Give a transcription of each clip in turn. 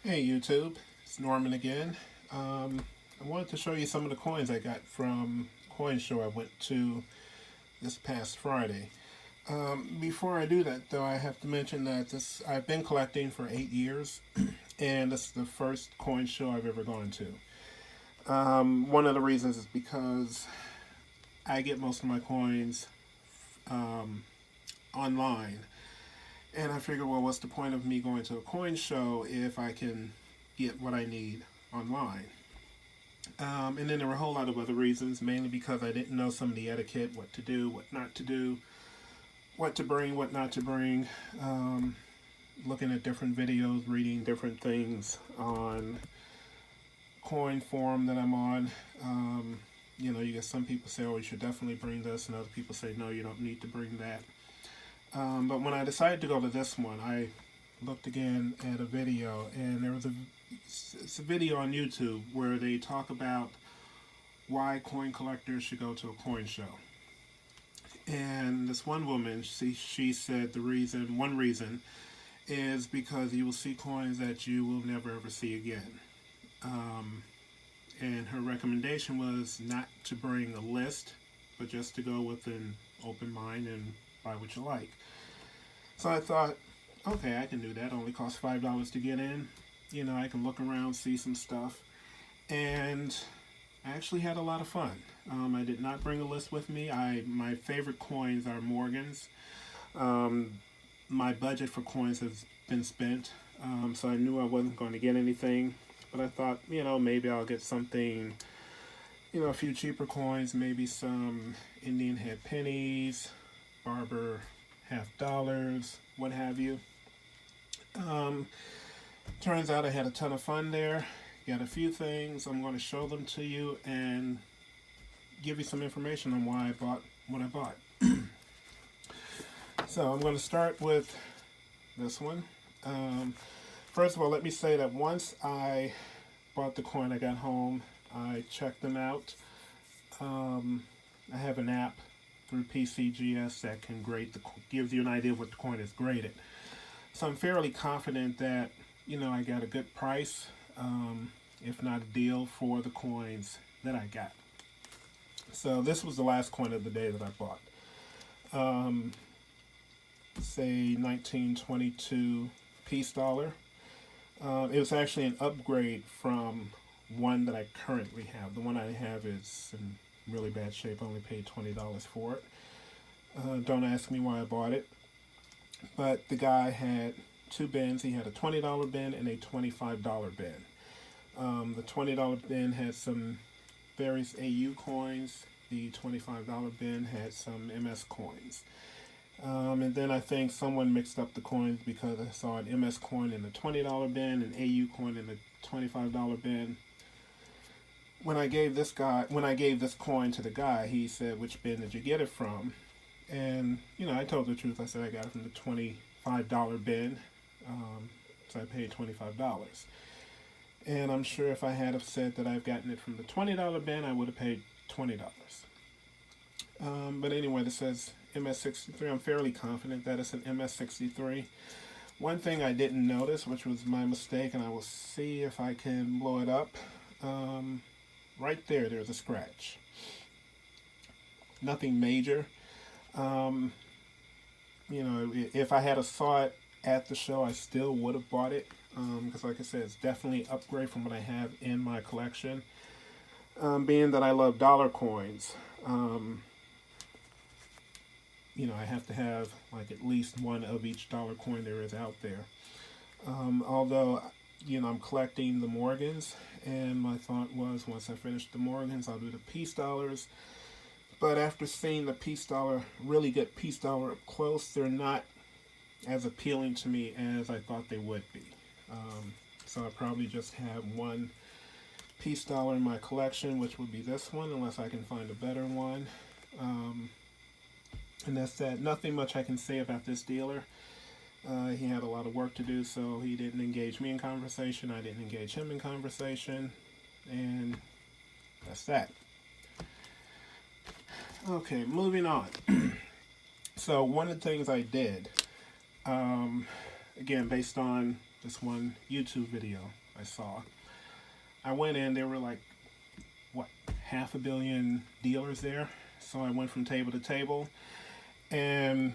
Hey YouTube, it's Norman again. I wanted to show you some of the coins I got from Coin Show I went to this past Friday. Before I do that, though, I have to mention that this I've been collecting for 8 years, and this is the first coin show I've ever gone to. One of the reasons is because I get most of my coins um, online, and I figured, well, what's the point of me going to a coin show if I can get what I need online? And then there were a whole lot of other reasons, mainly because I didn't know some of the etiquette, what to do, what not to do, what to bring, what not to bring. Looking at different videos, reading different things on coin forum that I'm on. You get some people say, oh, you should definitely bring this, and other people say, no, you don't need to bring that. But when I decided to go to this one, I looked again at a video, and there was it's a video on YouTube where they talk about why coin collectors should go to a coin show. And this one woman, she said one reason is because you will see coins that you will never ever see again. Um, and her recommendation was not to bring a list, but just to go with an open mind and buy what you like. So I thought, okay, I can do that. It only costs $5 to get in. I can look around, see some stuff, and I actually had a lot of fun. I did not bring a list with me. My favorite coins are Morgans. Um, my budget for coins has been spent, so I knew I wasn't going to get anything. But I thought, maybe I'll get something, a few cheaper coins, maybe some Indian head pennies, Barber half dollars, what have you. Um, Turns out I had a ton of fun there. Got a few things. I'm going to show them to you and give you some information on why I bought what I bought. So I'm going to start with this one. Um, First of all, let me say that once I bought the coin, I got home, I checked them out. Um, I have an app through PCGS that can gives you an idea of what the coin is graded. So I'm fairly confident that I got a good price, if not a deal, for the coins that I got. So this was the last coin of the day that I bought. Um, Say 1922 peace dollar. It was actually an upgrade from one that I currently have. The one I have is in really bad shape. I only paid $20 for it. Don't ask me why I bought it. But the guy had two bins. He had a $20 bin and a $25 bin. The $20 bin had some various AU coins. The $25 bin had some MS coins. And then I think someone mixed up the coins because I saw an MS coin in the $20 bin, an AU coin in the $25 bin. When I gave this coin to the guy, he said, "Which bin did you get it from?" And I told the truth. I said I got it from the $25 bin. So I paid $25. And I'm sure if I had have said that I've gotten it from the $20 bin, I would have paid $20. But anyway, this says MS63. I'm fairly confident that it's an MS63. One thing I didn't notice, which was my mistake, and I will see if I can blow it up. Right there's a scratch. Nothing major. Um, if I had a saw it at the show, I still would have bought it. Because like I said, it's definitely an upgrade from what I have in my collection. Being that I love dollar coins, I have to have like at least one of each dollar coin there is out there. Although, I'm collecting the Morgans, and my thought was once I finish the Morgans, I'll do the peace dollars. But after seeing the peace dollar, really good peace dollar up close, they're not as appealing to me as I thought they would be. So I probably just have one peace dollar in my collection, which would be this one, unless I can find a better one. And that's that. Nothing much I can say about this dealer. He had a lot of work to do, so he didn't engage me in conversation. I didn't engage him in conversation. And that's that. Okay, moving on. So one of the things I did, again, based on this one YouTube video I saw. I went in, there were like, what, 500 million dealers there. So I went from table to table, and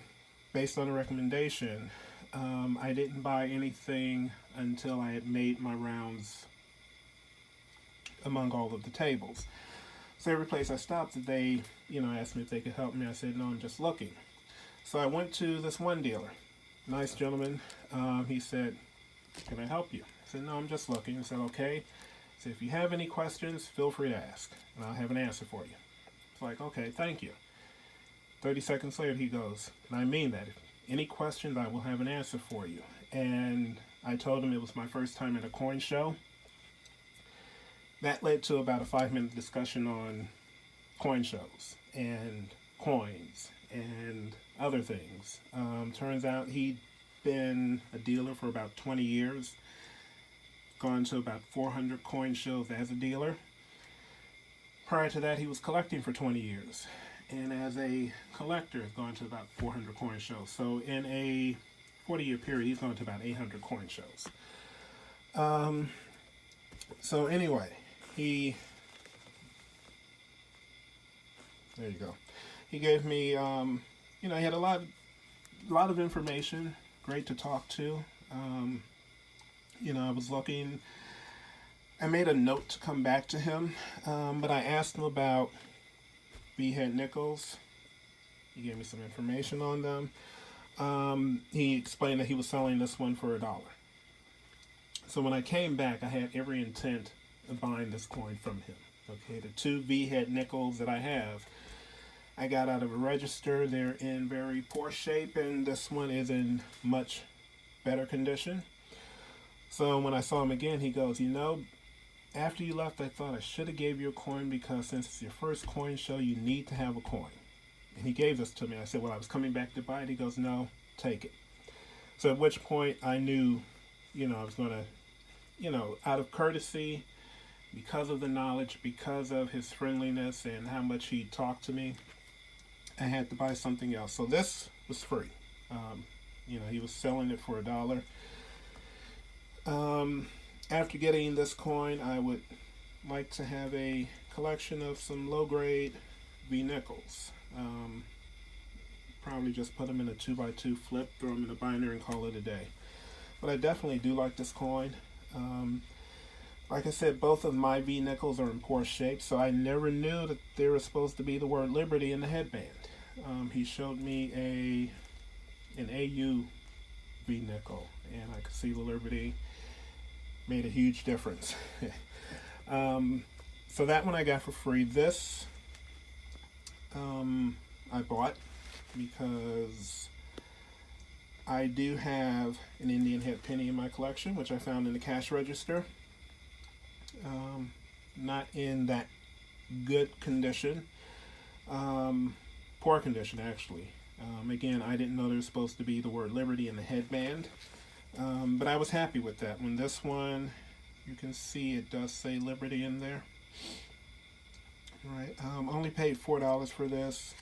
based on a recommendation, I didn't buy anything until I had made my rounds among all of the tables. So every place I stopped, they, asked me if they could help me. I said, no, I'm just looking. So I went to this one dealer, nice gentleman. He said, can I help you? I said, no, I'm just looking. I said, okay. I said, if you have any questions, feel free to ask, and I'll have an answer for you. It's like, okay, thank you. 30 seconds later, he goes, and I mean that. If any questions, I will have an answer for you. And I told him it was my first time at a coin show. That led to about a 5-minute discussion on coin shows and coins and other things. Turns out he'd been a dealer for about 20 years, gone to about 400 coin shows as a dealer. Prior to that, he was collecting for 20 years. And as a collector, has gone to about 400 coin shows. So in a 40-year period, he's gone to about 800 coin shows. So anyway, there you go. He gave me, he had a lot of information, great to talk to. I was looking, I made a note to come back to him, but I asked him about V-head nickels. He gave me some information on them. He explained that he was selling this one for $1. So when I came back, I had every intent of buying this coin from him. Okay, the 2 V-head nickels that I have, I got out of a register. They're in very poor shape, and this one is in much better condition. So when I saw him again, he goes, after you left, I thought I should have gave you a coin, because since it's your first coin show, you need to have a coin. And he gave this to me. I said, well, I was coming back to buy it. He goes, no, take it. So at which point I knew, I was going to, out of courtesy, because of the knowledge, because of his friendliness and how much he talked to me, I had to buy something else. So this was free. He was selling it for $1. After getting this coin, I would like to have a collection of some low-grade V-nickels. Probably just put them in a 2x2 flip, throw them in a binder, and call it a day. But I definitely do like this coin. Like I said, both of my V-nickels are in poor shape, so I never knew that there was supposed to be the word Liberty in the headband. He showed me an AU V-nickel, and I could see the Liberty. Made a huge difference. So that one I got for free. This I bought because I do have an Indian head penny in my collection, which I found in the cash register. Not in that good condition. Poor condition, actually. Again, I didn't know there was supposed to be the word Liberty in the headband. But I was happy with that one. This one, you can see it does say Liberty in there. Right. Only paid $4 for this.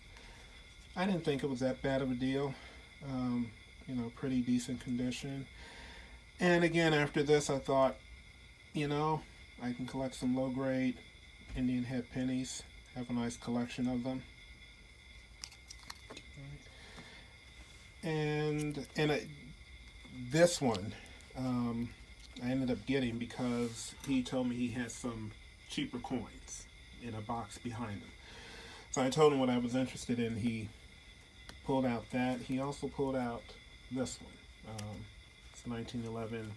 I didn't think it was that bad of a deal. Pretty decent condition. And again, after this, I thought, I can collect some low-grade Indian head pennies. Have a nice collection of them. And this one, I ended up getting because he told me he had some cheaper coins in a box behind him. So I told him what I was interested in. He pulled out that. He also pulled out this one. It's 1911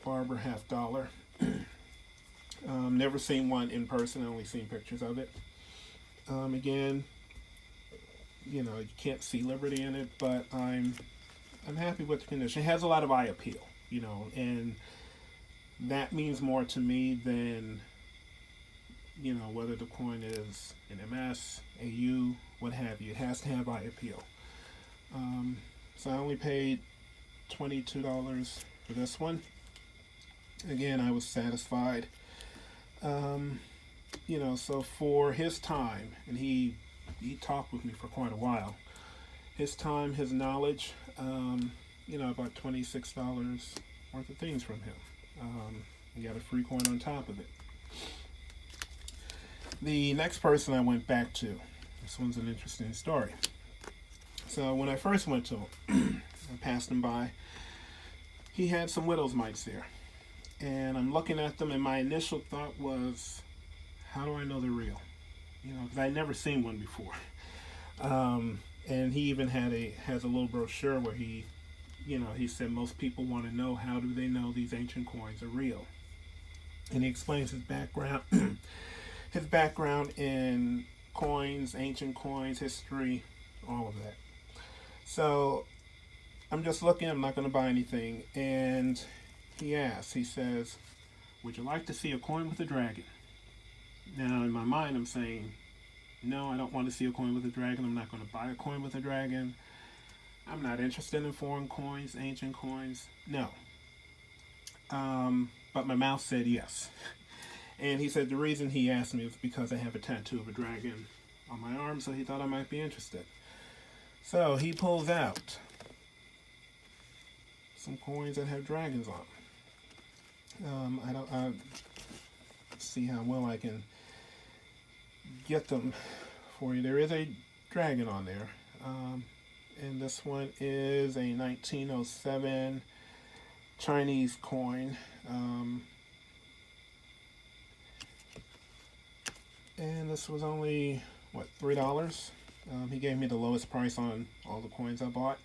Barber half dollar. Never seen one in person, only seen pictures of it. Again, you can't see Liberty in it, but I'm happy with the condition. It has a lot of eye appeal, and that means more to me than, whether the coin is an MS, AU, what have you. It has to have eye appeal. So I only paid $22 for this one. Again, I was satisfied. So for his time, and he talked with me for quite a while. His time, his knowledge, about $26 worth of things from him. You got a free coin on top of it. The next person I went back to, this one's an interesting story. So when I first went to him, I passed him by. He had some widow's mites there. And I'm looking at them, and my initial thought was, how do I know they're real? You know, because I'd never seen one before. And he even has a little brochure where he said most people want to know, how do they know these ancient coins are real? And he explains his background, his background in coins, ancient coins, history, all of that. So I'm just looking, I'm not going to buy anything. And he says, would you like to see a coin with a dragon? Now in my mind I'm saying, no, I don't want to see a coin with a dragon. I'm not going to buy a coin with a dragon. I'm not interested in foreign coins, ancient coins. No. But my mouth said yes. And he said the reason he asked me was because I have a tattoo of a dragon on my arm, so he thought I might be interested. So he pulls out some coins that have dragons on. I see how well I can get them for you. There is a dragon on there. And this one is a 1907 Chinese coin. And this was only, $3? He gave me the lowest price on all the coins I bought.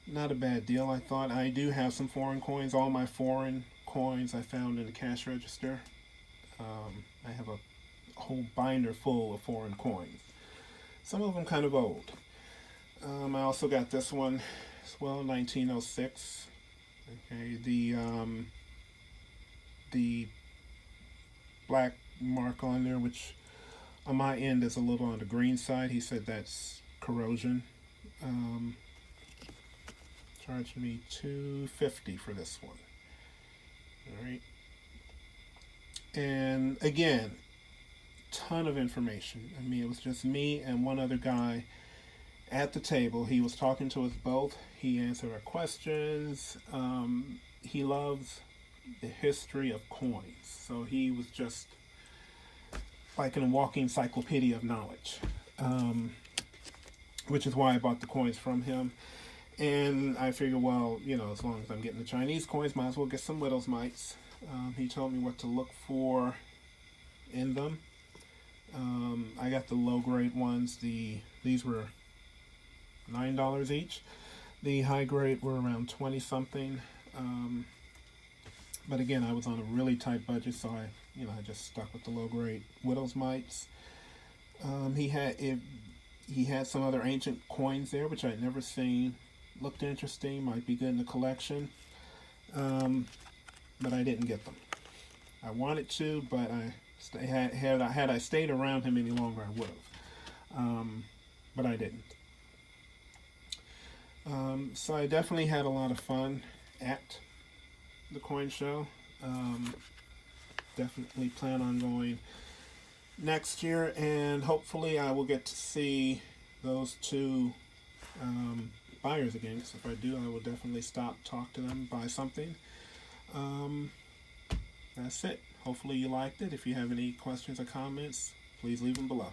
Not a bad deal, I thought. I do have some foreign coins. All my foreign coins I found in the cash register. I have a whole binder full of foreign coins. Some of them kind of old. I also got this one as well, 1906. Okay, the black mark on there, which on my end is a little on the green side. He said that's corrosion. Charged me $250 for this one. All right. And again, ton of information. I mean, it was just me and one other guy at the table. He was talking to us both. He answered our questions. He loves the history of coins. So he was just like a walking encyclopedia of knowledge, which is why I bought the coins from him. And I figured, well, as long as I'm getting the Chinese coins, might as well get some widow's mites. He told me what to look for in them. I got the low grade ones. These were $9 each. The high grade were around 20 something. But again, I was on a really tight budget, so I just stuck with the low grade widow's mites. He had some other ancient coins there, which I'd never seen. Looked interesting, might be good in the collection. But I didn't get them. I wanted to, but had I stayed around him any longer, I would have. But I didn't. So I definitely had a lot of fun at the coin show. Definitely plan on going next year, and hopefully I will get to see those two buyers again, because if I do, I will definitely stop, talk to them, buy something. That's it. Hopefully you liked it. If you have any questions or comments, please leave them below.